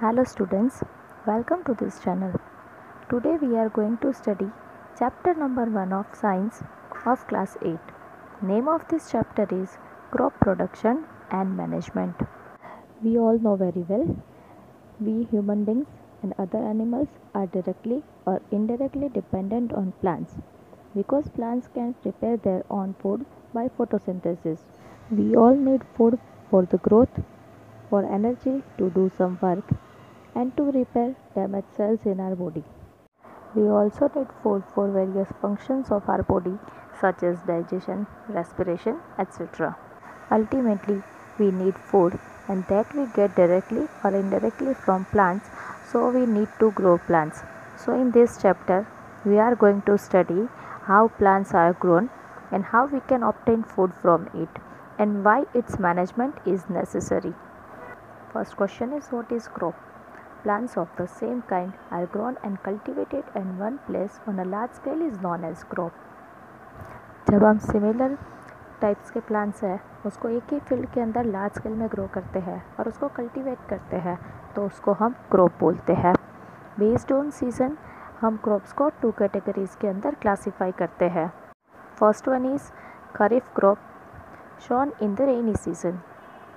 Hello students, welcome to this channel. Today we are going to study chapter number 1 of science of class 8. Name of this chapter is crop production and management. We all know very well, we human beings and other animals are directly or indirectly dependent on plants because plants can prepare their own food by photosynthesis. We all need food for the growth, for energy to do some work and to repair damaged cells in our body. We also need food for various functions of our body such as digestion, respiration, etc. Ultimately, we need food and that we get directly or indirectly from plants, so we need to grow plants. So in this chapter, we are going to study how plants are grown and how we can obtain food from it and why its management is necessary. First question is, what is crop? Plants of the same kind are grown and cultivated in one place on a large scale is known as crop. जब हम similar types के plants हैं उसको एक ही field के अंदर large scale में grow करते हैं और उसको कल्टीवेट करते हैं तो उसको हम क्रॉप बोलते हैं. बेस्ड ऑन सीजन हम क्रॉप्स को 2 कैटेगरीज के अंदर क्लासीफाई करते हैं. First one is kharif crop sown in the rainy season.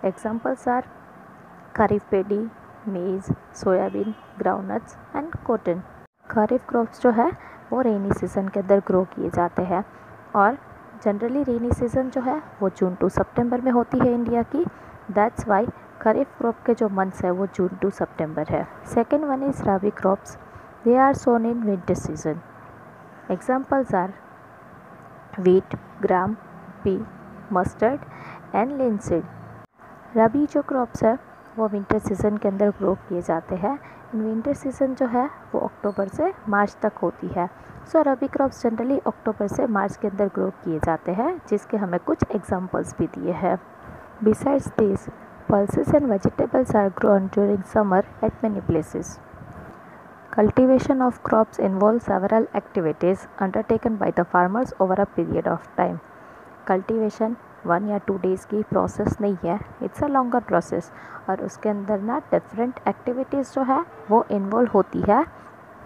Examples are kharif paddy, maize, soybean, groundnuts and cotton. Kharif crops जो है वो रेनी सीज़न के अंदर ग्रो किए जाते हैं और जनरली रेनी सीज़न जो है वो जून टू सितंबर में होती है इंडिया की. दैट्स वाई खरीफ क्रॉप के जो मंथ्स है वो जून टू सितंबर है. Second one is rabi crops. They are sown in winter season. Examples are wheat, gram, pea, mustard and linseed. Rabi जो क्रॉप्स है वो विंटर सीज़न के अंदर ग्रो किए जाते हैं. इन विंटर सीज़न जो है वो अक्टूबर से मार्च तक होती है. सो रबी क्रॉप्स जनरली अक्टूबर से मार्च के अंदर ग्रो किए जाते हैं, जिसके हमें कुछ एग्जांपल्स भी दिए हैं. Besides this, pulses and vegetables are grown during summer at many places. Cultivation of crops involves several activities undertaken by the farmers over a period of time. Cultivation 1 या 2 डेज़ की प्रोसेस नहीं है, it's a longer process और उसके अंदर ना different activities जो है वो इन्वॉल्व होती है.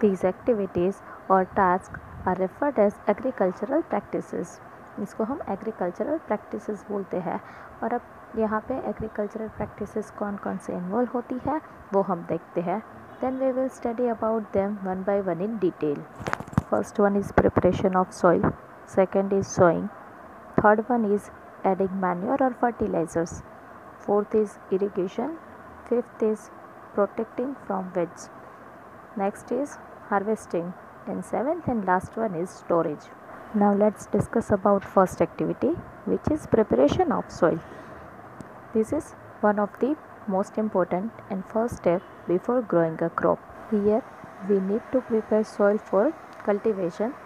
दीज एक्टिविटीज़ और task are referred as agricultural practices. इसको हम एग्रीकल्चरल प्रैक्टिसेस बोलते हैं. और अब यहाँ पे एग्रीकल्चरल प्रैक्टिसेस कौन कौन से इन्वॉल्व होती है वो हम देखते हैं. Then we will study about them one by one in detail. First one is preparation of soil. Second is sowing. Third one is adding manure or fertilizers. Fourth is irrigation. Fifth is protecting from weeds. Next is harvesting. And seventh and last one is storage. Now let's discuss about first activity, which is preparation of soil. This is one of the most important and first step before growing a crop. Here we need to prepare soil for cultivation.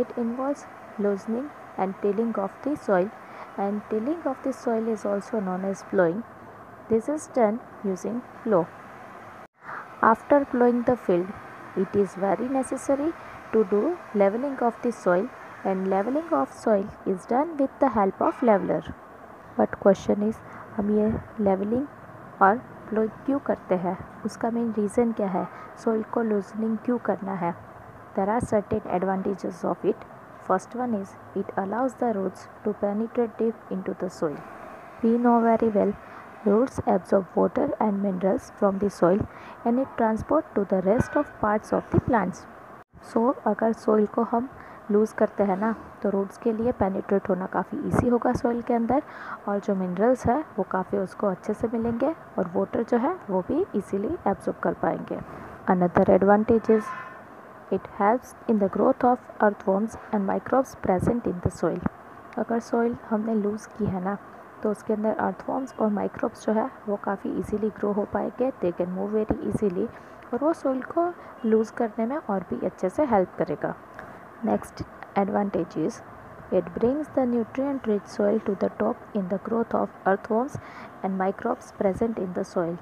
It involves loosening and tilling of the soil, and tilling of the soil is also known as plowing. This is done using plow. After plowing the field, it is very necessary to do leveling of the soil, and leveling of soil is done with the help of leveler. But question is, हम ये leveling और plowing क्यों करते हैं? उसका main reason क्या है? Soil को लूजनिंग क्यों करना है? There are certain advantages of it. First one is, it allows the roots to penetrate deep into the soil. We know very well, roots absorb water and minerals from the soil and it transport to the rest of parts of the plants. So अगर soil को हम loose करते हैं ना तो roots के लिए penetrate होना काफ़ी ईजी होगा सोइल के अंदर, और जो मिनरल्स है वो काफ़ी उसको अच्छे से मिलेंगे और वाटर जो है वो भी इजीली एब्जॉर्ब कर पाएंगे. Another advantage is it helps in the growth of earthworms and microbes present in the soil. अगर soil हमने लूज़ की है ना तो उसके अंदर earthworms और microbes जो है वो काफ़ी easily grow हो पाएंगे. They can move very easily और वो soil को लूज़ करने में और भी अच्छे से help करेगा. Next advantage is, it brings the nutrient rich soil to the top in the growth of earthworms and microbes present in the soil.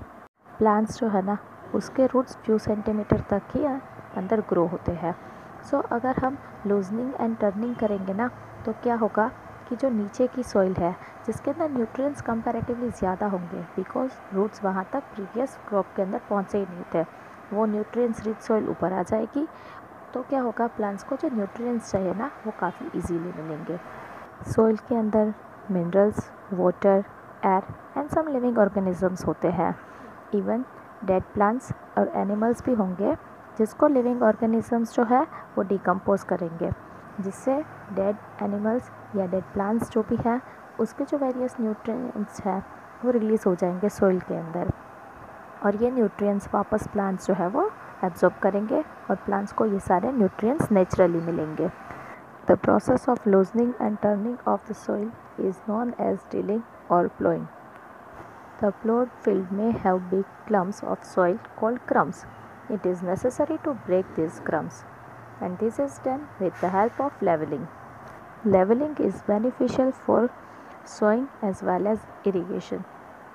Plants जो है ना उसके रूट्स फ्यू सेंटीमीटर तक ही अंदर ग्रो होते हैं. सो अगर हम लूजनिंग एंड टर्निंग करेंगे ना तो क्या होगा कि जो नीचे की सॉइल है, जिसके अंदर न्यूट्रिएंट्स कंपैरेटिवली ज़्यादा होंगे, बिकॉज रूट्स वहाँ तक प्रीवियस क्रॉप के अंदर पहुँचे ही नहीं थे। वो न्यूट्रिएंट्स रिच सॉइल ऊपर आ जाएगी, तो क्या होगा, प्लांट्स को जो न्यूट्रिएंट्स चाहिए ना वो काफ़ी इजीली मिलेंगे। सॉइल के अंदर minerals, water, air and some living organisms होते हैं। इवन डेड प्लांट्स और एनिमल्स भी होंगे, जिसको लिविंग ऑर्गेनिजम्स जो है वो डिकम्पोज करेंगे, जिससे डेड एनिमल्स या डेड प्लांट्स जो भी है उसके जो वेरियस न्यूट्रिएंट्स हैं वो रिलीज़ हो जाएंगे सॉइल के अंदर, और ये न्यूट्रिएंट्स वापस प्लांट्स जो है वो एब्जॉर्ब करेंगे और प्लांट्स को ये सारे न्यूट्रिएंट्स नेचुरली मिलेंगे। The process of loosening and turning of the soil is known as tilling और ploughing. The plowed field may have big clumps of soil called crumbs. It is necessary to break these crumbs, and this is done with the help of leveling. Leveling is beneficial for sowing as well as irrigation.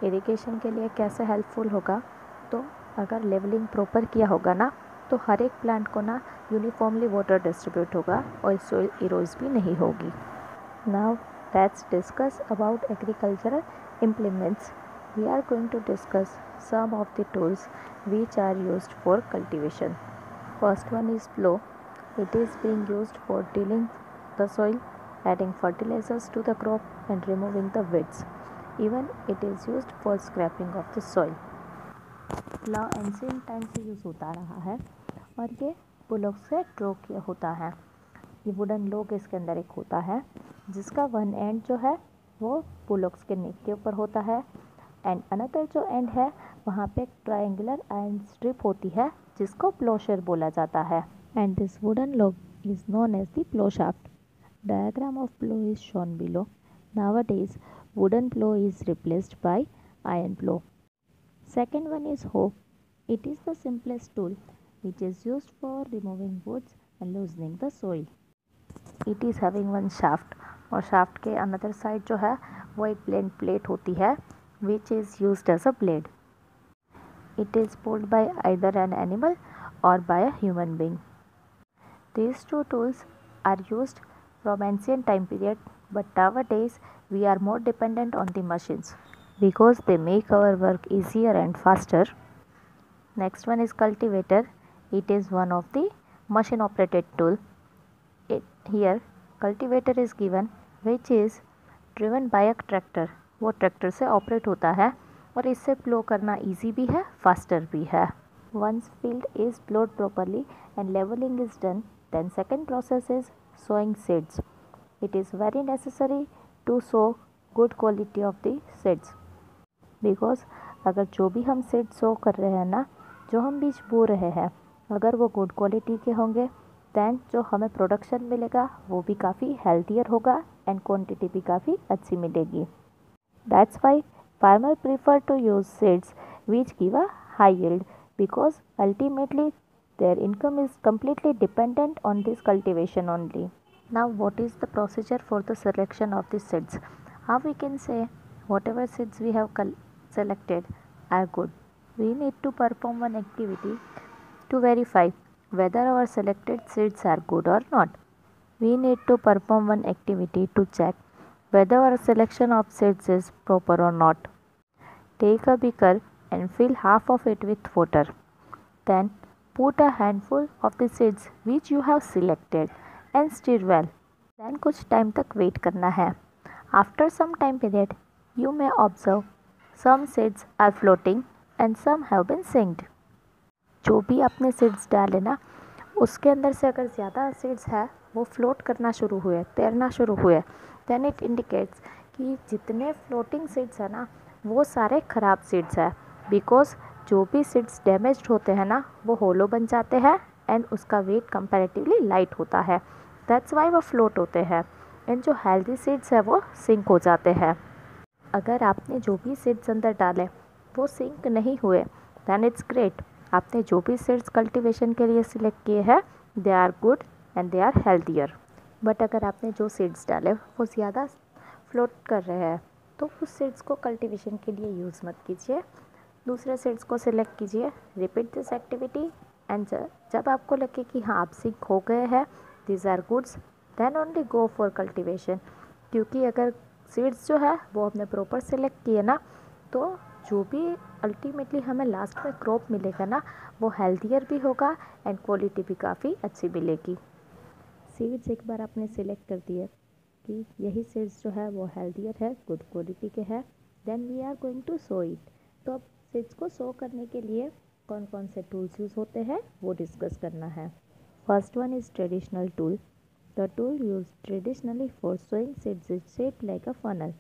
Irrigation के लिए कैसे helpful होगा, तो अगर levelling proper किया होगा ना तो हर एक प्लांट को ना यूनिफॉर्मली वाटर डिस्ट्रीब्यूट होगा और सॉइल इरोज भी नहीं होगी। Now let's discuss about agricultural implements. We are going to discuss some of the tools which are used for cultivation. First one is plow. It is being used for tilling the soil, adding fertilizers to the crop and removing the weeds. Even it is used for scraping of the soil. Plow ancient time से use होता रहा है और ये bullock से draw किया होता है। ये वुडन लॉग इसके अंदर एक होता है, जिसका वन एंड जो है वो बुलॉक्स के नेक के ऊपर होता है, एंड अनदर जो एंड है वहाँ पे एक ट्रायंगुलर आयरन स्ट्रिप होती है जिसको प्लोशर बोला जाता है, and this wooden log is known as the plough shaft. Diagram of plough is shown below. Nowadays wooden plow is replaced by iron plow. Second one is hoe. It is the simplest tool which is used for removing woods and loosening the soil. It is having one shaft, और shaft के another side जो है वो एक plain plate होती है which is used as a blade. It is pulled by either an animal or by a human being. These two tools are used from ancient time period, but nowadays we are more dependent on the machines because they make our work easier and faster. Next one is cultivator. It is one of the machine operated tool. Here cultivator is given which is driven by a tractor. वो tractor से operate होता है और इससे प्लो करना easy भी है, faster भी है. Once field is plowed properly and leveling is done, then second process is sowing seeds. It is very necessary to sow good quality of the seeds, because अगर जो भी हम सीड सो कर रहे हैं ना, जो हम बीज बो रहे हैं, अगर वो गुड क्वालिटी के होंगे दैन जो हमें प्रोडक्शन मिलेगा वो भी काफ़ी हेल्थियर होगा एंड क्वांटिटी भी काफ़ी अच्छी मिलेगी. That's why farmer prefer to use seeds which give a high yield, because ultimately their income is completely dependent on this cultivation only. Now what is the procedure for the selection of the seeds? How we can say whatever seeds we have selected are good. We need to perform one activity to verify whether our selected seeds are good or not. We need to perform one activity to check whether our selection of seeds is proper or not. Take a beaker and fill half of it with water. Then put a handful of the seeds which you have selected and stir well. Then कुछ time तक wait करना है. After some time period, you may observe some seeds are floating and some have been sinked. जो भी आपने seeds डाले ना, उसके अंदर से अगर ज़्यादा seeds है वो float करना शुरू हुए, तैरना शुरू हुए, then it indicates कि जितने floating seeds है ना वो सारे ख़राब seeds है, because जो भी सीड्स डैमेज्ड होते हैं ना वो होलो बन जाते हैं एंड उसका वेट कंपैरेटिवली लाइट होता है. दैट्स वाई वो फ्लोट होते हैं एंड जो हेल्दी सीड्स है वो सिंक हो जाते हैं. अगर आपने जो भी सीड्स अंदर डाले वो सिंक नहीं हुए दैन इट्स ग्रेट. आपने जो भी सीड्स कल्टीवेशन के लिए सिलेक्ट किए हैं they are good and they are healthier. But अगर आपने जो सीड्स डाले वो ज़्यादा फ्लोट कर रहे हैं तो उस सीड्स को कल्टीवेशन के लिए यूज़ मत कीजिए. दूसरे सीड्स को सिलेक्ट कीजिए. रिपीट दिस एक्टिविटी एंड जब आपको लगे कि हाँ आप सिंक हो गए हैं, these are goods, then only go for cultivation. क्योंकि अगर सीड्स जो है वो हमने प्रॉपर सेलेक्ट किए ना, तो जो भी अल्टीमेटली हमें लास्ट में क्रॉप मिलेगा ना, वो हेल्थियर भी होगा एंड क्वालिटी भी काफ़ी अच्छी मिलेगी। सीड्स एक बार आपने सेलेक्ट कर दिए कि यही सीड्स जो है वो हेल्थियर है, गुड क्वालिटी के है, then we are going to sow it. तो अब सीड्स को सो करने के लिए कौन कौन से टूल्स यूज़ होते हैं वो डिस्कस करना है। First one is traditional tool. The tool used traditionally for sowing seeds is shaped like a funnel.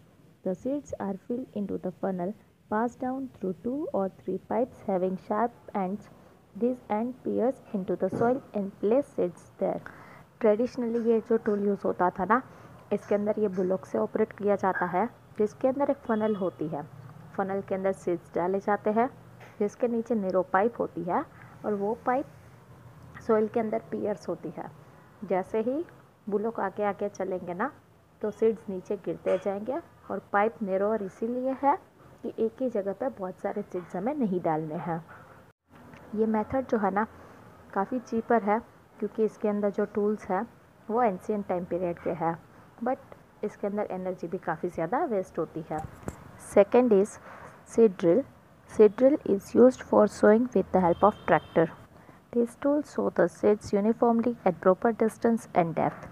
The seeds are filled into the funnel, passed down through 2 or 3 pipes having sharp ends. These ends pierce into the soil and place seeds there. Traditionally ये जो tool use होता था ना, इसके अंदर ये bullock से operate किया जाता है, जिसके अंदर एक फ़नल होती है। फ़नल के अंदर सीड्स डाले जाते हैं, जिसके नीचे नेरो पाइप होती है, और वो पाइप सॉइल के अंदर पियर्स होती है। जैसे ही बुलॉक आगे आगे चलेंगे ना, तो सीड्स नीचे गिरते जाएंगे, और पाइप नेरोअर इसीलिए है कि एक ही जगह पे बहुत सारे सीड्स हमें नहीं डालने हैं। ये मेथड जो है ना काफ़ी चीपर है, क्योंकि इसके अंदर जो टूल्स हैं वो एंशियंट टाइम पीरियड के हैं, बट इसके अंदर एनर्जी भी काफ़ी ज़्यादा वेस्ट होती है। Second is seed drill. Seed drill is used for sowing with the help of tractor. These tools sow the seeds uniformly at proper distance and depth.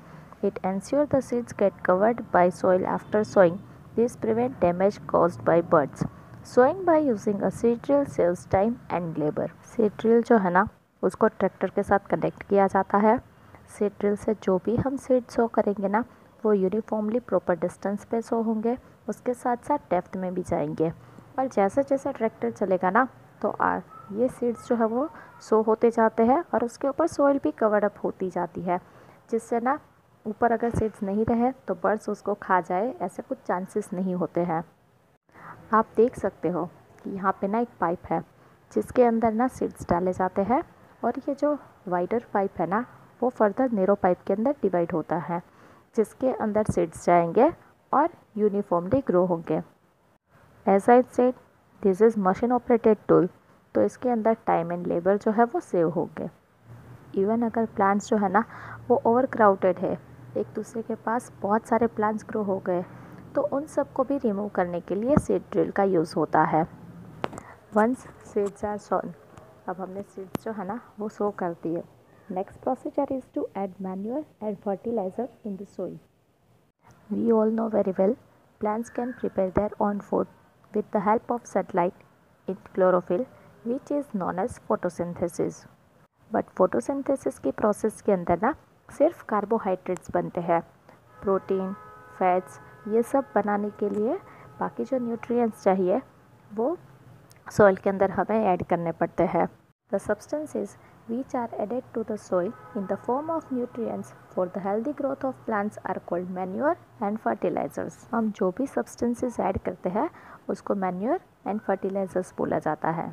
It ensures the seeds get covered by soil after sowing. This prevents damage caused by birds. Sowing by using a seed drill saves time and labor. Seed drill जो है ना, उसको tractor के साथ connect किया जाता है। Seed drill से जो भी हम सीड सो करेंगे ना, वो यूनिफॉर्मली प्रॉपर डिस्टेंस पे सो होंगे, उसके साथ साथ डेप्थ में भी जाएंगे। और जैसे जैसे ट्रैक्टर चलेगा ना, तो ये सीड्स जो है वो सो होते जाते हैं, और उसके ऊपर सॉइल भी कवर अप होती जाती है, जिससे ना ऊपर अगर सीड्स नहीं रहे तो बर्ड्स उसको खा जाए, ऐसे कुछ चांसेस नहीं होते हैं। आप देख सकते हो कि यहाँ पे ना एक पाइप है, जिसके अंदर ना सीड्स डाले जाते हैं, और ये जो वाइडर पाइप है ना, वो फर्दर नेरो पाइप के अंदर डिवाइड होता है, जिसके अंदर सीड्स जाएंगे और यूनिफॉर्मली ग्रो होंगे। As I said, this is machine operated tool, तो इसके अंदर टाइम एंड लेबर जो है वो सेव होंगे। इवन अगर प्लांट्स जो है ना वो ओवर क्राउडेड है, एक दूसरे के पास बहुत सारे प्लांट्स ग्रो हो गए, तो उन सब को भी रिमूव करने के लिए सीड ड्रिल का यूज़ होता है। वंस सीड्स आर सोन, अब हमने सीड्स जो है ना वो सो कर दिए। Next procedure is to add manure and fertiliser in the soil. We all know very well, plants can prepare their own food with the help of sunlight in chlorophyll, which is known as photosynthesis. But photosynthesis की process के अंदर ना सिर्फ carbohydrates बनते हैं। Protein, fats, ये सब बनाने के लिए बाकी जो न्यूट्रिएंट्स चाहिए वो सॉइल के अंदर हमें ऐड करने पड़ते हैं। The substances which are added to the soil in the form of nutrients for the healthy growth of plants are called manure and fertilizers. हम जो भी substances ऐड करते हैं उसको manure and fertilizers बोला जाता है।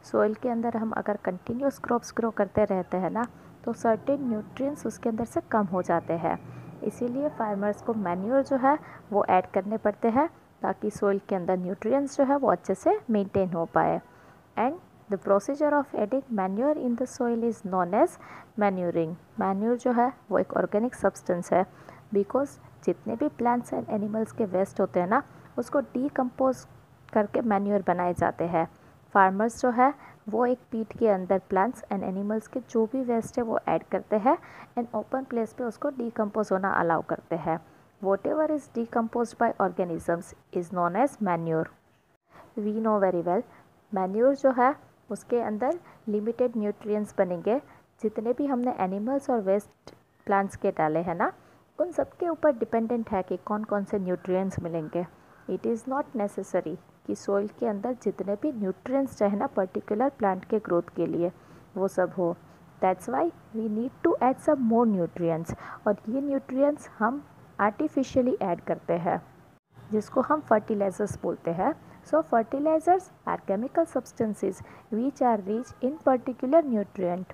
सोइल के अंदर हम अगर कंटिन्यूस क्रॉप्स ग्रो करते रहते हैं ना, तो सर्टेन न्यूट्रिएंट्स उसके अंदर से कम हो जाते हैं, इसीलिए फार्मर्स को मैन्योर जो है वो ऐड करने पड़ते हैं, ताकि सोइल के अंदर न्यूट्रिएंट्स जो है वो अच्छे से मेंटेन हो पाए। And the procedure of adding manure in the soil is known as manuring. Manure जो है वो एक ऑर्गेनिक सब्सटेंस है, बिकॉज जितने भी प्लांट्स एंड एनिमल्स के वेस्ट होते हैं ना, उसको डीकम्पोज करके मैन्योर बनाए जाते हैं। फार्मर्स जो है वो एक पीट के अंदर प्लांट्स एंड एनिमल्स के जो भी वेस्ट है वो ऐड करते हैं, एंड ओपन प्लेस पे उसको डीकम्पोज होना अलाउ करते हैं। Whatever is decompose by organisms is known as manure. We know very well, manure जो है उसके अंदर लिमिटेड न्यूट्रिएंट्स बनेंगे। जितने भी हमने एनिमल्स और वेस्ट प्लांट्स के डाले हैं ना, उन सब के ऊपर डिपेंडेंट है कि कौन कौन से न्यूट्रिएंट्स मिलेंगे। इट इज़ नॉट नेसेसरी कि सोइल के अंदर जितने भी न्यूट्रिएंट्स चाहे ना पर्टिकुलर प्लांट के ग्रोथ के लिए वो सब हो। That's why we need to add some more nutrients, और ये न्यूट्रिएंट्स हम आर्टिफिशियली ऐड करते हैं, जिसको हम फर्टिलाइजर्स बोलते हैं। So fertilisers are chemical substances which are rich in particular nutrient.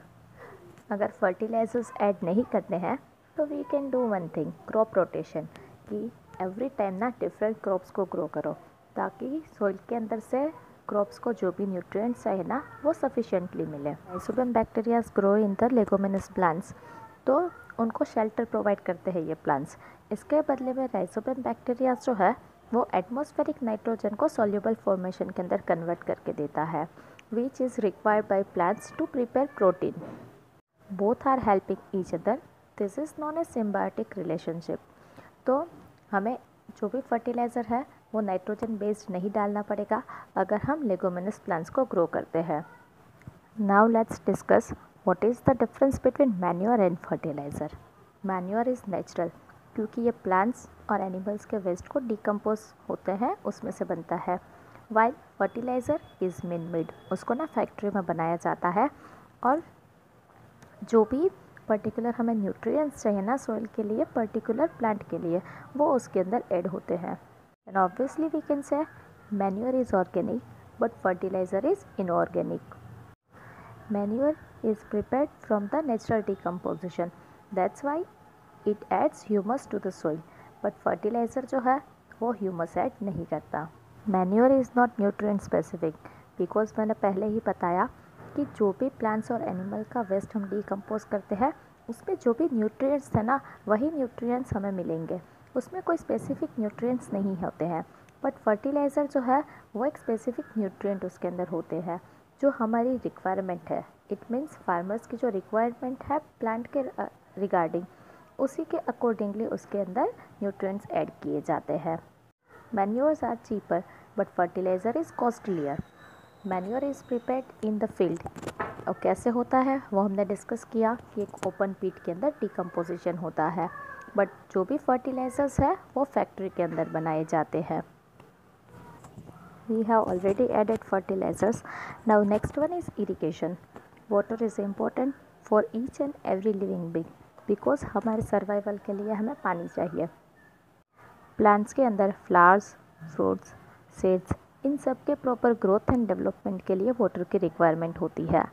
अगर फर्टिलाइजर्स ऐड नहीं करते हैं तो we can do one thing, crop rotation, कि एवरी टाइम ना डिफरेंट क्रॉप्स को ग्रो करो, ताकि सोइल के अंदर से क्रॉप्स को जो भी न्यूट्रिएंट्स चाहिए ना वो सफिशिएंटली मिले। Rhizobium bacterias grow in the leguminous plants. तो उनको शेल्टर प्रोवाइड करते हैं ये प्लांट्स। इसके बदले में राइजोबियम बैक्टीरिया जो है वो एटमॉस्फेरिक नाइट्रोजन को सॉल्युबल फॉर्मेशन के अंदर कन्वर्ट करके देता है, which is required by plants to prepare protein. Both are helping each other, this is known a symbiotic relationship. तो हमें जो भी फर्टिलाइज़र है वो नाइट्रोजन बेस्ड नहीं डालना पड़ेगा अगर हम लेगुमिनस प्लांट्स को ग्रो करते हैं। Now let's discuss what is the difference between manure and fertiliser. Manure is natural, क्योंकि ये प्लांट्स और एनिमल्स के वेस्ट को डिकम्पोज होते हैं उसमें से बनता है, while fertiliser is man made, उसको ना फैक्ट्री में बनाया जाता है और जो भी पर्टिकुलर हमें न्यूट्रिएंट्स चाहिए ना सॉइल के लिए, पर्टिकुलर प्लांट के लिए, वो उसके अंदर ऐड होते हैं। And obviously we can say manure is organic but fertiliser is inorganic. Manure is prepared from the natural decomposition, that's why it adds humus to the soil, but fertiliser जो है वो ह्यूमस ऐड नहीं करता। Manure is not nutrient specific, because मैंने पहले ही बताया कि जो भी प्लांट्स और एनिमल का वेस्ट हम डिकम्पोज करते हैं उसमें जो भी न्यूट्रिएंट्स है ना वही न्यूट्रिएंट्स हमें मिलेंगे, उसमें कोई स्पेसिफिक न्यूट्रिएंट्स नहीं होते हैं। बट फर्टिलाइज़र जो है वो एक स्पेसिफिक न्यूट्रिएंट उसके अंदर होते हैं जो हमारी रिक्वायरमेंट है। इट मीन्स फार्मर्स की जो रिक्वायरमेंट है प्लांट के रिगार्डिंग, उसी के अकॉर्डिंगली उसके अंदर न्यूट्रिएंट्स ऐड किए जाते हैं। Manures are cheaper but fertiliser is costlier. Manure is prepared in the field, और कैसे होता है वो हमने डिस्कस किया कि एक ओपन पीट के अंदर डिकम्पोजिशन होता है, बट जो भी फर्टिलाइज़र्स है वो फैक्ट्री के अंदर बनाए जाते हैं। We have already added fertilizers. Now next one is irrigation. Water is important for each and every living being because हमारे सर्वाइवल के लिए हमें पानी चाहिए। प्लांट्स के अंदर फ्लावर्स, फ्रूट्स, सीड्स, इन सब के प्रॉपर ग्रोथ एंड डेवलपमेंट के लिए वाटर की रिक्वायरमेंट होती है।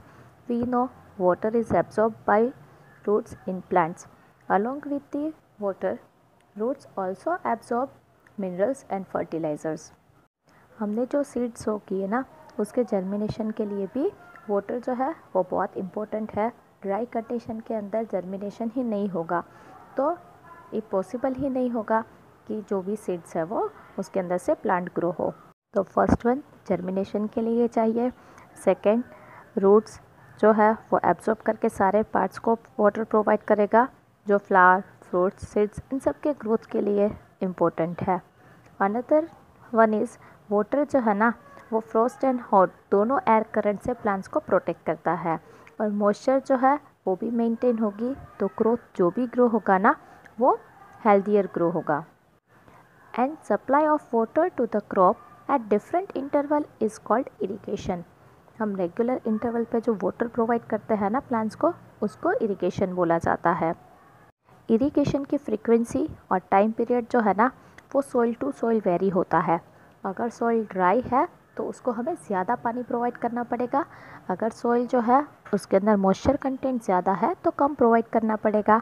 We know water is absorb by roots in plants. Along with the water, roots also absorb minerals and fertilisers. हमने जो सीड सो की है ना उसके जर्मिनेशन के लिए भी वाटर जो है वो बहुत इम्पोर्टेंट है। ड्राई कंडीशन के अंदर जर्मिनेशन ही नहीं होगा तो ये पॉसिबल ही नहीं होगा कि जो भी सीड्स है वो उसके अंदर से प्लांट ग्रो हो। तो फर्स्ट वन जर्मिनेशन के लिए चाहिए, सेकंड रूट्स जो है वो एब्जॉर्ब करके सारे पार्ट्स को वाटर प्रोवाइड करेगा जो फ्लावर, फ्रूट्स, सीड्स इन सब के ग्रोथ के लिए इम्पोर्टेंट है। अनदर वन इज़ वाटर जो है ना वो फ्रोस्ट एंड हॉट दोनों एयर करंट से प्लांट्स को प्रोटेक्ट करता है और मॉइस्चर जो है वो भी मेंटेन होगी तो ग्रोथ जो भी ग्रो होगा ना वो हेल्दियर ग्रो होगा। And supply of water to the crop at different interval is called irrigation. हम रेगुलर इंटरवल पे जो वाटर प्रोवाइड करते हैं ना प्लांट्स को उसको इरिगेशन बोला जाता है। इरिगेशन की फ्रीक्वेंसी और टाइम पीरियड जो है ना वो सॉइल टू सॉइल वेरी होता है। अगर सॉइल ड्राई है तो उसको हमें ज़्यादा पानी प्रोवाइड करना पड़ेगा, अगर सॉइल जो है उसके अंदर मॉइस्चर कंटेंट ज़्यादा है तो कम प्रोवाइड करना पड़ेगा।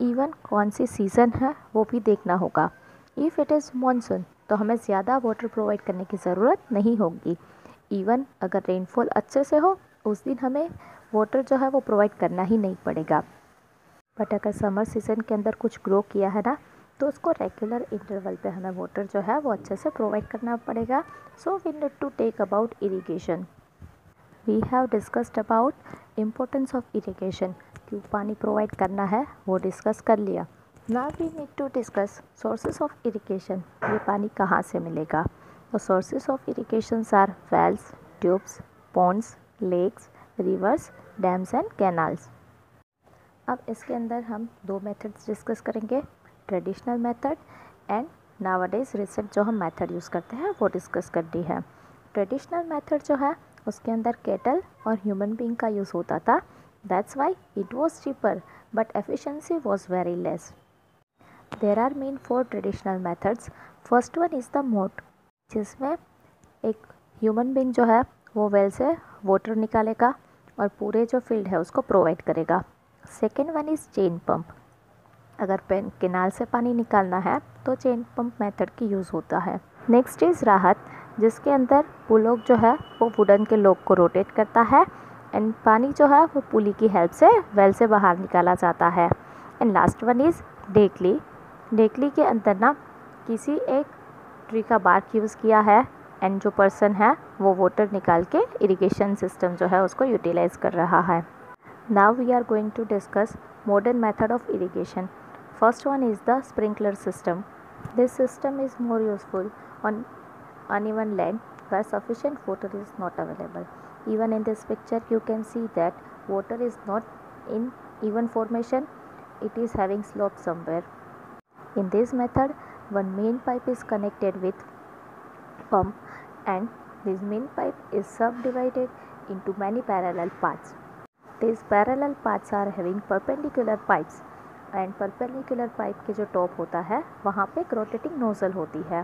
इवन कौन सी सीज़न है वो भी देखना होगा। इफ़ इट इज़ मानसून तो हमें ज़्यादा वाटर प्रोवाइड करने की ज़रूरत नहीं होगी। इवन अगर रेनफॉल अच्छे से हो उस दिन हमें वाटर जो है वो प्रोवाइड करना ही नहीं पड़ेगा। बट अगर समर सीज़न के अंदर कुछ ग्रो किया है ना तो उसको रेगुलर इंटरवल पे हमें वाटर जो है वो अच्छे से प्रोवाइड करना पड़ेगा। So we need to take about irrigation. We have discussed about importance of irrigation, क्यों पानी प्रोवाइड करना है वो डिस्कस कर लिया। Now we need to discuss sources of irrigation, ये पानी कहाँ से मिलेगा। तो sources of irrigations are wells, tubes, ponds, lakes, rivers, dams and canals. अब इसके अंदर हम दो मेथड्स डिस्कस करेंगे, traditional method and nowadays recent जो हम मेथड यूज़ करते हैं वो डिस्कस करनी है। ट्रेडिशनल मेथड जो है उसके अंदर केटल और ह्यूमन बीइंग का यूज़ होता था, that's why it was cheaper but efficiency was very less. There are main 4 traditional methods. First one is the moat, जिसमें एक ह्यूमन बीइंग जो है वो वेल से वाटर निकालेगा और पूरे जो फील्ड है उसको प्रोवाइड करेगा। Second one is chain pump, अगर केनाल से पानी निकालना है तो चेन पंप मेथड की यूज़ होता है। नेक्स्ट इज़ राहत, जिसके अंदर पुलोग जो है वो वुडन के लोग को रोटेट करता है एंड पानी जो है वो पुली की हेल्प से वेल से बाहर निकाला जाता है। And last one is dhekli. डेकली के अंदर ना किसी एक ट्री का बार्क यूज़ किया है एंड जो पर्सन है वो वाटर निकाल के इरिगेशन सिस्टम जो है उसको यूटिलाइज कर रहा है। Now we are going to discuss modern method of irrigation. First one is the sprinkler system. This system is more useful on uneven land where sufficient water is not available. Even in this picture you can see that water is not in even formation, it is having slope somewhere. In this method one main pipe is connected with pump and this main pipe is subdivided into many parallel paths. These parallel paths are having perpendicular pipes and perpendicular pipe के जो top होता है वहाँ पे एक rotating nozzle होती है।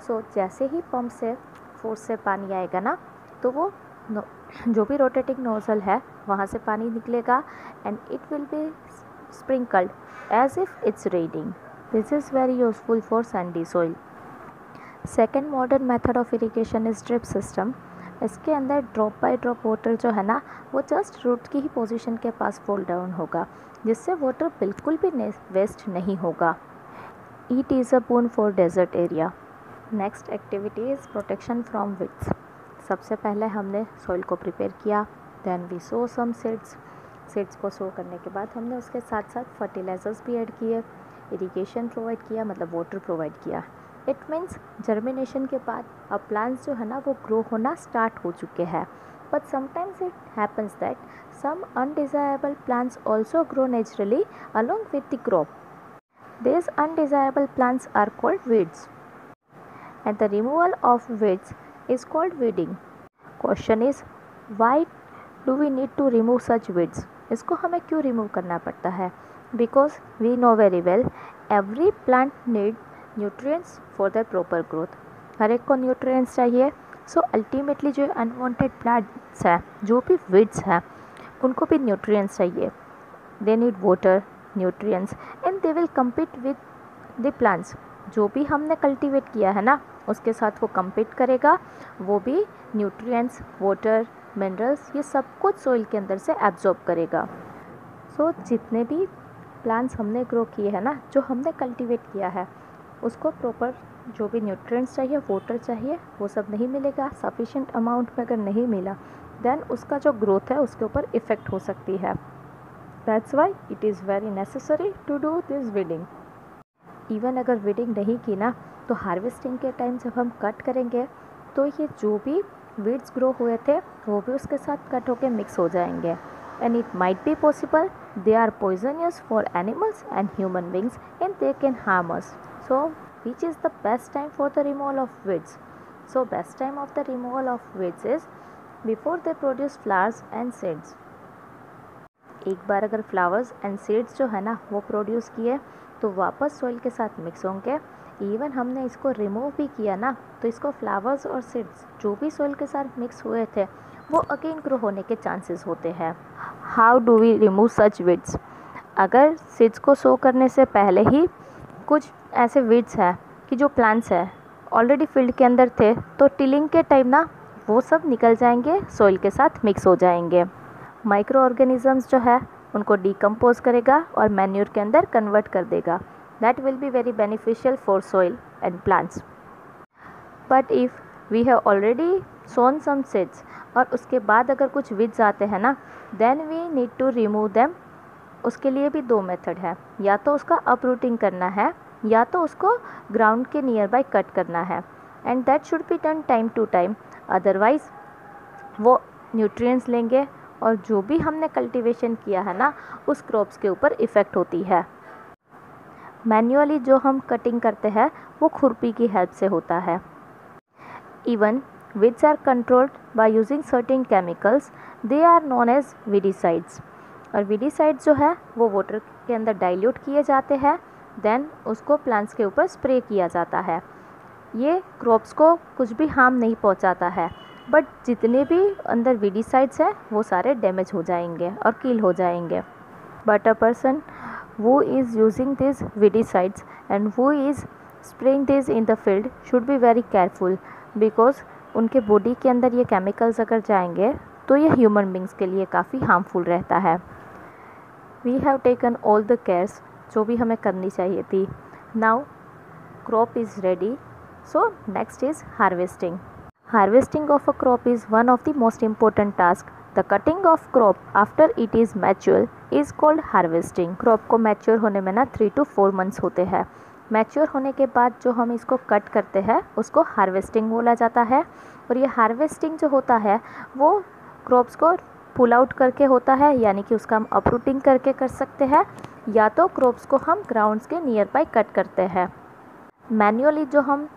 सो जैसे ही पंप से फोर्स से पानी आएगा ना तो वो जो भी रोटेटिंग नोज़ल है वहाँ से पानी निकलेगा and it will be sprinkled as if it's raining. This is very useful for sandy soil. Second modern method of irrigation is drip system. इसके अंदर ड्रॉप बाय ड्रॉप वाटर जो है ना वो जस्ट रूट की ही पोजीशन के पास fall down होगा, जिससे वाटर बिल्कुल भी वेस्ट नहीं होगा। It is a boon for desert area. Next activity is protection from weeds. सबसे पहले हमने सॉइल को प्रिपेयर किया, then we sow some seeds. Seeds को सो करने के बाद हमने उसके साथ साथ फर्टिलाइजर्स भी ऐड किए, इरिगेशन प्रोवाइड किया, मतलब वाटर प्रोवाइड किया। इट मीन्स जर्मिनेशन के बाद अब प्लांट्स जो है ना वो ग्रो होना स्टार्ट हो चुके हैं। But sometimes it happens that some undesirable plants also grow naturally along with the crop. These undesirable plants are called weeds and the removal of weeds is called weeding. Question is, why do we need to remove such weeds? इसको हमें क्यों remove करना पड़ता है? Because we know very well every plant need nutrients for their proper growth. हर एक को nutrients चाहिए। So ultimately जो unwanted plants है, जो भी weeds है, उनको भी nutrients चाहिए। They need water, nutrients and they will compete with the plants. जो भी हमने कल्टीवेट किया है ना उसके साथ वो compete करेगा, वो भी nutrients, water, minerals ये सब कुछ सोइल के अंदर से एब्जॉर्ब करेगा। सो जितने भी प्लांट्स हमने ग्रो किए हैं ना, जो हमने कल्टीवेट किया है, उसको प्रॉपर जो भी न्यूट्रिएंट्स चाहिए, वाटर चाहिए, वो सब नहीं मिलेगा। सफिशिएंट अमाउंट में अगर नहीं मिला देन उसका जो ग्रोथ है उसके ऊपर इफ़ेक्ट हो सकती है। That's why it is very necessary to do this weeding. Even अगर वीडिंग नहीं की ना तो हार्वेस्टिंग के टाइम जब हम कट करेंगे तो ये जो भी वीड्स ग्रो हुए थे वो भी उसके साथ कट होके मिक्स हो जाएंगे and it might be possible they are poisonous for animals and human beings and they can harm us. So which is the best time for the removal of weeds? So best time of the removal of weeds is before they produce flowers and seeds. एक बार अगर flowers and seeds जो है ना वो produce किए तो वापस soil के साथ मिक्स होंगे। इवन हमने इसको रिमूव भी किया ना तो इसको फ्लावर्स और सीड्स जो भी सॉइल के साथ मिक्स हुए थे वो अगेन ग्रो होने के चांसेस होते हैं। How do we remove such weeds? अगर सीड्स को सो करने से पहले ही कुछ ऐसे वीड्स हैं कि जो प्लांट्स है ऑलरेडी फील्ड के अंदर थे तो टिलिंग के टाइम ना वो सब निकल जाएंगे, सॉइल के साथ मिक्स हो जाएंगे। माइक्रो ऑर्गेनिजम्स जो है उनको डिकम्पोज करेगा और मैन्यूर के अंदर कन्वर्ट कर देगा। That will be very beneficial for soil and plants. But if we have already sown some seeds और उसके बाद अगर कुछ वीड्स आते हैं ना then we need to remove them. उसके लिए भी दो मेथड है, या तो उसका अपरूटिंग करना है या तो उसको ग्राउंड के नियर बाय कट करना है and that should be done time to time. Otherwise वो न्यूट्रिएंट्स लेंगे और जो भी हमने कल्टीवेशन किया है ना उस क्रॉप्स के ऊपर इफ़ेक्ट होती है। मैन्युअली जो हम कटिंग करते हैं वो खुरपी की हेल्प से होता है। Even weeds are controlled by using certain chemicals, they are known as weedicides. और वीडीसाइड्स जो है वो वाटर के अंदर डाइल्यूट किए जाते हैं, देन उसको प्लांट्स के ऊपर स्प्रे किया जाता है। ये क्रॉप्स को कुछ भी हार्म नहीं पहुंचाता है, बट जितने भी अंदर वीडीसाइड्स हैं वो सारे डैमेज हो जाएंगे और किल हो जाएंगे। But a person who is using these weedicides and who is spraying this in the field should be very careful because उनके बॉडी के अंदर ये केमिकल्स अगर जाएंगे तो ये ह्यूमन बींग्स के लिए काफ़ी हार्मफुल रहता है। We have taken all the cares जो भी हमें करनी चाहिए थी. Now crop is ready, so next is harvesting. Harvesting of a crop is one of the most important tasks. The cutting of crop after it is mature is called harvesting. crop को mature होने में ना 3 to 4 months होते हैं. mature होने के बाद जो हम इसको कट करते हैं उसको हार्वेस्टिंग बोला जाता है. और ये हार्वेस्टिंग जो होता है वो क्रॉप्स को पुल आउट करके होता है, यानी कि उसका हम अपरूटिंग करके कर सकते हैं, या तो क्रॉप्स को हम ग्राउंड्स के नियर बाय कट करते हैं. मैन्युअली जो हम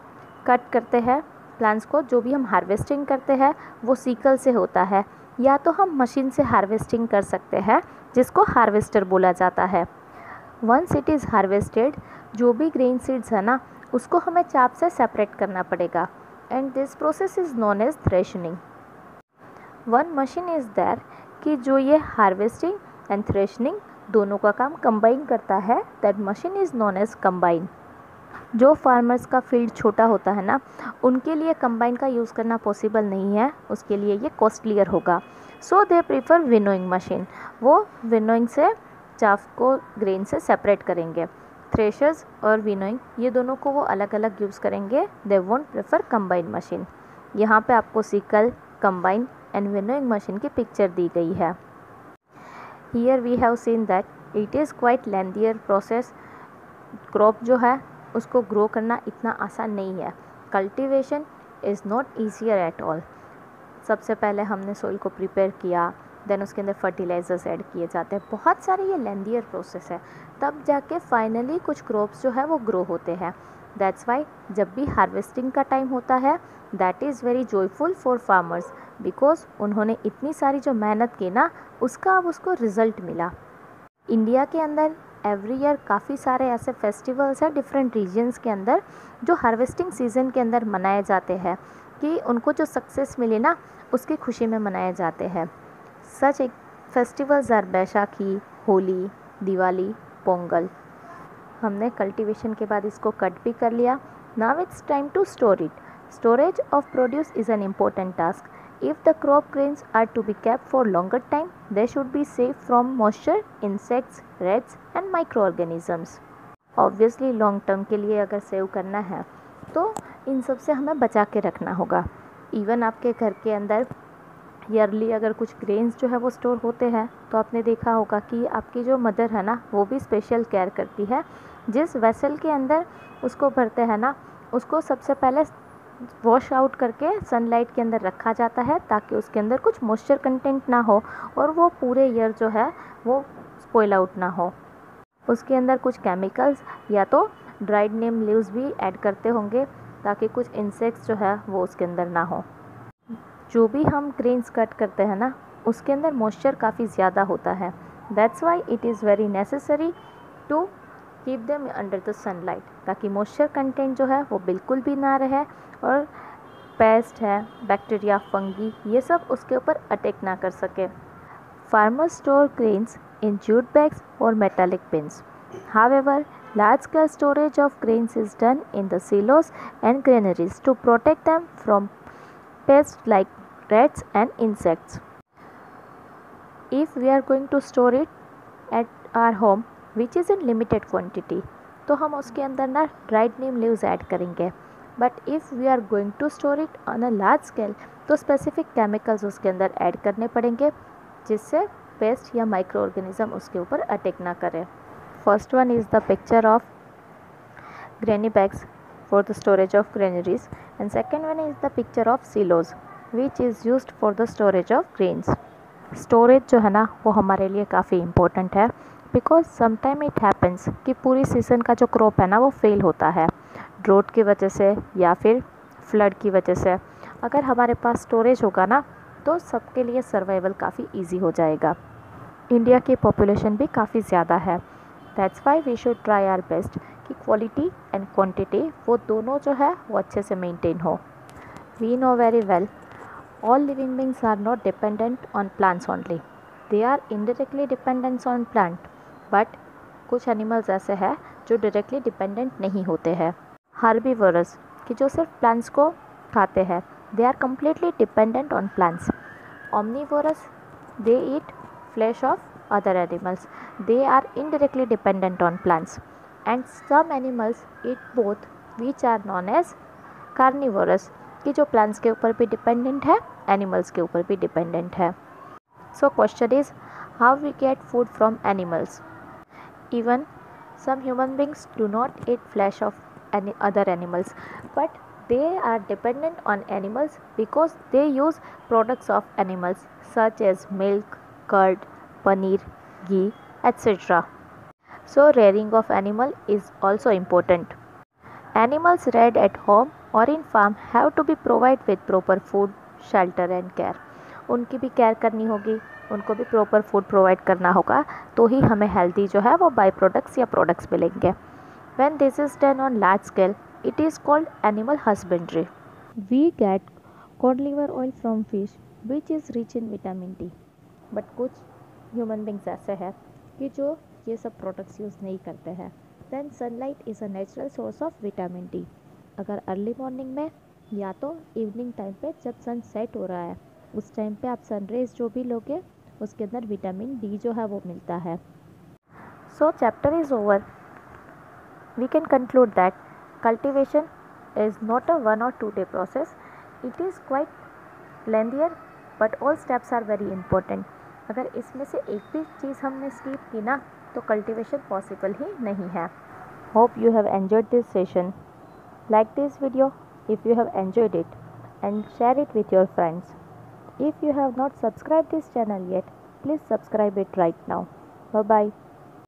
कट करते हैं प्लांट्स को, जो भी हम हार्वेस्टिंग करते हैं वो सीकल से होता है, या तो हम मशीन से हार्वेस्टिंग कर सकते हैं जिसको हार्वेस्टर बोला जाता है. वंस इट इज़ हार्वेस्टेड, जो भी ग्रेन सीड्स है ना उसको हमें चाप से सेपरेट करना पड़ेगा, and this process is known as threshing. One machine is there कि जो ये हार्वेस्टिंग एंड थ्रेशनिंग दोनों का काम कंबाइन करता है. That machine is known as combine. जो फार्मर्स का फील्ड छोटा होता है ना उनके लिए कंबाइन का यूज़ करना पॉसिबल नहीं है, उसके लिए ये कॉस्टलियर होगा. So they prefer winnowing machine. वो विनोइंग से चाफ को ग्रेन से सेपरेट करेंगे. थ्रेशर्स और विनोइंग ये दोनों को वो अलग अलग यूज़ करेंगे. They won't prefer combine machine. यहाँ पे आपको sickle, combine and winnowing machine की पिक्चर दी गई है. Here we have seen that it is quite lengthier process. Crop जो है उसको ग्रो करना इतना आसान नहीं है. Cultivation is not easier at all. सबसे पहले हमने सॉइल को प्रिपेयर किया, देन उसके अंदर फर्टिलाइजर्स ऐड किए जाते हैं. बहुत सारे ये लेंथियर प्रोसेस है, तब जाके फाइनली कुछ क्रॉप्स जो है वो ग्रो होते हैं. दैट्स वाई जब भी हार्वेस्टिंग का टाइम होता है that is very joyful for farmers, because उन्होंने इतनी सारी जो मेहनत की ना उसका अब उसको रिज़ल्ट मिला. इंडिया के अंदर एवरी ईयर काफ़ी सारे ऐसे फेस्टिवल्स हैं डिफरेंट रीजन्स के अंदर जो हार्वेस्टिंग सीज़न के अंदर मनाए जाते हैं कि उनको जो सक्सेस मिले ना उसकी खुशी में मनाए जाते हैं. सच एक फेस्टिवल्स आर बैसाखी, होली, दिवाली, पोंगल. हमने कल्टीवेशन के बाद इसको कट भी कर लिया. Now it's time to store it. Storage of produce is an important task. If the crop grains are to be kept for longer time, they should be safe from moisture, insects, rats and microorganisms. Obviously long term के लिए अगर save करना है तो इन सब से हमें बचा के रखना होगा. इवन आपके घर के अंदर ईयरली अगर कुछ ग्रेन्स जो है वो स्टोर होते हैं तो आपने देखा होगा कि आपकी जो मदर है ना वो भी स्पेशल केयर करती है. जिस वेसल के अंदर उसको भरते हैं ना उसको सबसे पहले वॉश आउट करके सनलाइट के अंदर रखा जाता है ताकि उसके अंदर कुछ मॉइस्चर कंटेंट ना हो और वो पूरे ईयर जो है वो स्पॉइल आउट ना हो. उसके अंदर कुछ केमिकल्स या तो ड्राइड नीम लीव्स भी ऐड करते होंगे ताकि कुछ इंसेक्ट्स जो है वो उसके अंदर ना हो. जो भी हम ग्रेन्स कट करते हैं ना उसके अंदर मॉइस्चर काफ़ी ज़्यादा होता है. That's why it is very necessary to keep them under the sunlight ताकि मॉइस्चर कंटेंट जो है वो बिल्कुल भी ना रहे और पेस्ट है, बैक्टीरिया, फंगी ये सब उसके ऊपर अटैक ना कर सके. Farmers store grains in jute bags और metallic bins. However, large scale storage of grains is done in the silos and granaries to protect them from pests like rats and insects. If we are going to store it at our home which is in limited quantity तो हम उसके अंदर ना dried neem leaves add करेंगे. But if we are going to store it on a large scale तो specific chemicals उसके अंदर add करने पड़ेंगे जिससे पेस्ट या माइक्रो ऑर्गेनिज्म उसके ऊपर अटैक ना करे. First one is the picture of granny bags for the storage of granaries and second one is the picture of silos which is used for the storage of grains. Storage जो है ना वो हमारे लिए काफ़ी important है because sometime it happens कि पूरी सीज़न का जो क्रॉप है ना वो फेल होता है ड्रोट की वजह से या फिर फ्लड की वजह से. अगर हमारे पास स्टोरेज होगा ना तो सबके लिए सर्वाइवल काफ़ी इजी हो जाएगा. इंडिया की पॉपुलेशन भी काफ़ी ज़्यादा है. That's why we should try our best कि क्वालिटी एंड क्वांटिटी वो दोनों जो है वो अच्छे से मेंटेन हो. We know very well all living beings are not dependent on plants only. They are indirectly dependent on plant. But कुछ एनिमल्स ऐसे हैं जो डायरेक्टली डिपेंडेंट नहीं होते हैं. हर्बीवोरस कि जो सिर्फ प्लांट्स को खाते हैं, they are completely dependent on plants. Omnivorous they eat flesh of other animals. They are indirectly dependent on plants, and some animals eat both, which are known as carnivorous, कि जो plants के ऊपर भी dependent है, animals के ऊपर भी dependent है. So question is, how we get food from animals? Even some human beings do not eat flesh of any other animals, but they are dependent on animals because they use products of animals such as milk, curd, paneer, ghee, etc. So rearing of animal is also important. Animals reared at home or in farm have to be provided with proper food, shelter and care. उनकी भी care करनी होगी, उनको भी proper food provide करना होगा, तो ही हमें हेल्दी जो है वो बाई प्रोडक्ट्स या प्रोडक्ट्स मिलेंगे. When this is done on large scale, it is called animal husbandry. We get cod liver oil from fish which is rich in vitamin D. But कुछ ह्यूमन बींग्स ऐसे हैं कि जो ये सब products use नहीं करते हैं. Then sunlight is a natural source of vitamin D. अगर अर्ली मॉर्निंग में या तो इवनिंग टाइम पे जब सन सेट हो रहा है, उस टाइम पे आप सनरेज जो भी लोगे उसके अंदर विटामिन डी जो है वो मिलता है. So chapter is over. We can conclude that cultivation is not a 1 or 2 day process. It is quite lengthier but all steps are very important. अगर इसमें से एक भी चीज़ हमने स्किप की ना तो कल्टिवेशन पॉसिबल ही नहीं है. Hope you have enjoyed this session. Like this video if you have enjoyed it and share it with your friends. If you have not subscribed this channel yet, please subscribe it right now. Bye bye.